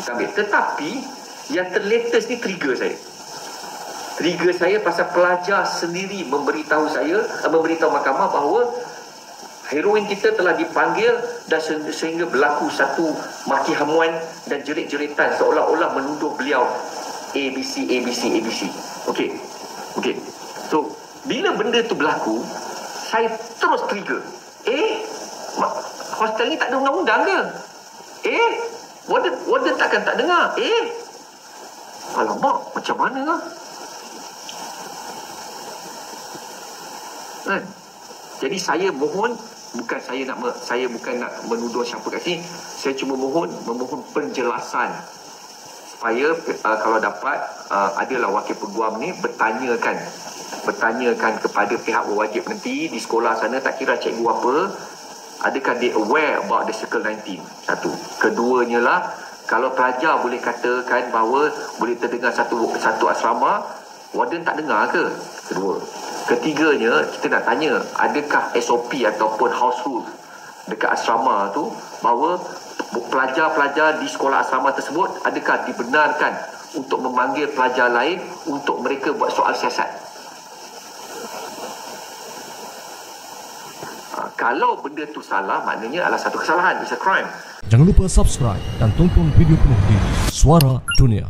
kita ambil. Tetapi yang terlatest ni trigger saya. Trigger saya pasal pelajar sendiri memberitahu mahkamah bahawa heroin kita telah dipanggil dan sehingga berlaku satu maki hamuan dan jerit-jeritan seolah-olah menuduh beliau ABC. Okey. So, bila benda tu berlaku, saya terus trigger. Hostel ni tak ada undang-undang ke? Warden takkan tak dengar. Alamak, macam mana lah? Jadi saya mohon, saya bukan nak menuduh siapa kat sini. Saya cuma memohon penjelasan supaya kalau dapat adalah wakil peguam ni bertanyakan kepada pihak berwajib nanti di sekolah sana, tak kira cikgu apa, adakah dia aware about the Circle 19. Satu. Keduanya lah, kalau pelajar boleh katakan bahawa boleh terdengar satu asrama, warden tak dengar ke? Kedua. Ketiganya, kita nak tanya, adakah SOP ataupun house rule dekat asrama tu bahawa pelajar-pelajar di sekolah asrama tersebut adakah dibenarkan untuk memanggil pelajar lain untuk mereka buat soal siasat? Kalau benda tu salah, maknanya adalah satu kesalahan. It's a crime. Jangan lupa subscribe dan tonton video penuh di Suara Dunia.